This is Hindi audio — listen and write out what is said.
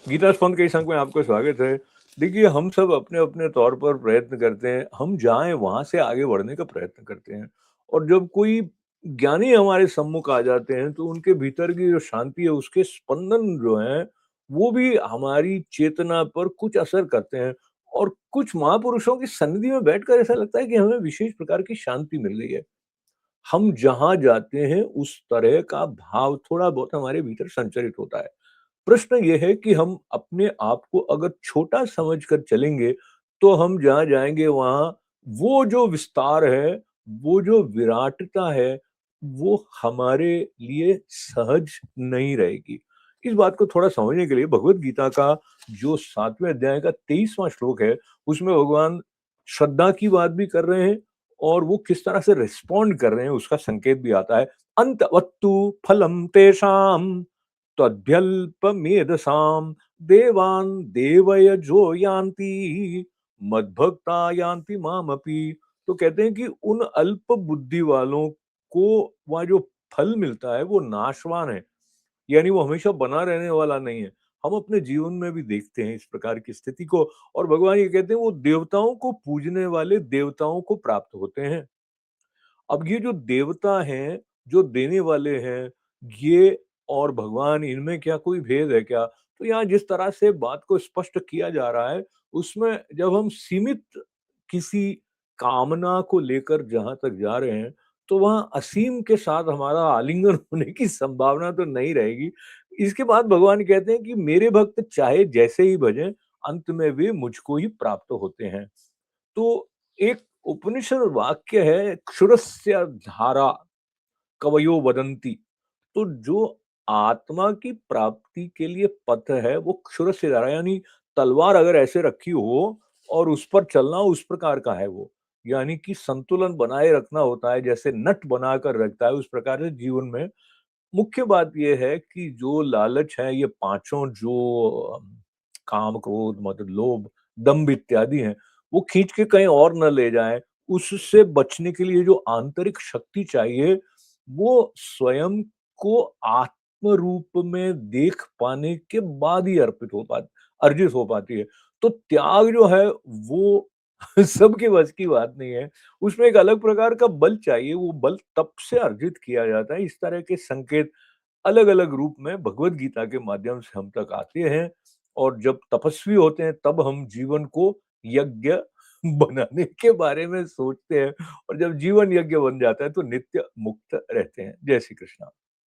गीता स्पंद के संग में आपका स्वागत है। देखिए, हम सब अपने-अपने तौर पर प्रयत्न करते हैं, हम जाएँ वहाँ से आगे बढ़ने का प्रयत्न करते हैं और जब कोई ज्ञानी हमारे सम्मुख आ जाते हैं, तो उनके भीतर की जो शांति है, उसके स्पंदन जो हैं, वो भी हमारी चेतना पर कुछ असर करते हैं और कुछ महापुरुषों की सन्निधि में बैठकर ऐसा लगता है कि हमें विशेष प्रकार की शांति मिल गई है। हम जहाँ जाते हैं, उस तरह का भाव थोड़ा बहुत हमारे भीतर संचरित होता है। प्रश्न ये है कि हम अपने आप को अगर छोटा समझकर चलेंगे, तो हम जहाँ जाएँगे वहाँ वो जो विस्तार है, वो जो विराटता है, वो हमारे लिए सहज नहीं रहेगी। इस बात को थोड़ा समझने के लिए भगवद गीता का जो 7वें अध्याय का 23वां श्लोक है, उसमें भगवान श्रद्धा की बात भी कर रहे हैं और वो किस तरह से रिस्पॉन्ड कर रहे हैं, उसका संकेत भी आता है। "अन्तवत्तु फलं तेषां त्वद्भ्यल्पमेधसां देवान् देवयजो यान्ति मद्भक्ता यान्ति मामपि।" तो कहते हैं कि उन अल्प बुद्धि वालों को वह जो फल मिलता है वो नाशवान है, यानी वो हमेशा बना रहने वाला नहीं है। हम अपने जीवन में भी देखते हैं इस प्रकार की स्थिति को और भगवान ये कहते हैं वो देवताओं को पूजने वाले देवताओं को प्राप्त होते हैं। अब ये जो देवता हैं, जो देने वाले हैं, ये और भगवान इनमें क्या कोई भेद है क्या? तो यहाँ जिस तरह से बात को स्पष्ट किया जा रहा है, उसमें जब हम सीमित किसी कामना को लेकर जहाँ तक जा रहे हैं, तो वहाँ असीम के साथ हमारा आलिंगन होने की संभावना तो नहीं रहेगी। इसके बाद भगवान कहते हैं कि मेरे भक्त चाहे जैसे ही भजें, अंत में वे मुझको ही प्राप्त होते हैं। तो एक उपनिषद वाक्य है क्षुरस्य धारा कवयो वदंती। तो जो आत्मा की प्राप्ति के लिए पथ है वो क्षुरस्य धारा यानी तलवार अगर ऐसे रखी हो और उस पर चलना उस प्रकार का है वो। यानी कि संतुलन बनाए रखना होता है जैसे नट बनाकर रखता है उस प्रकार से जीवन में मुख्य बात ये है कि जो लालच है ये पांचों जो काम, क्रोध, मद, लोभ, दंभ इत्यादि हैं, वो खींच के कहीं और न ले जाएँ। उससे बचने के लिए जो आंतरिक शक्ति चाहिए, वो स्वयं को आत्म रूप में देख पाने के बाद ही अर्जित हो पाती है। तो त्याग जो है वो सबके बस की बात नहीं है। उसमें एक अलग प्रकार का बल चाहिए, वो बल तप से अर्जित किया जाता है। इस तरह के संकेत अलग-अलग रूप में भगवद गीता के माध्यम से हम तक आते हैं और जब तपस्वी होते हैं तब हम जीवन को यज्ञ बनाने के बारे में सोचते हैं और जब जीवन यज्ञ बन जाता है तो नित्य मुक्त रहते हैं। जय श्री कृष्ण।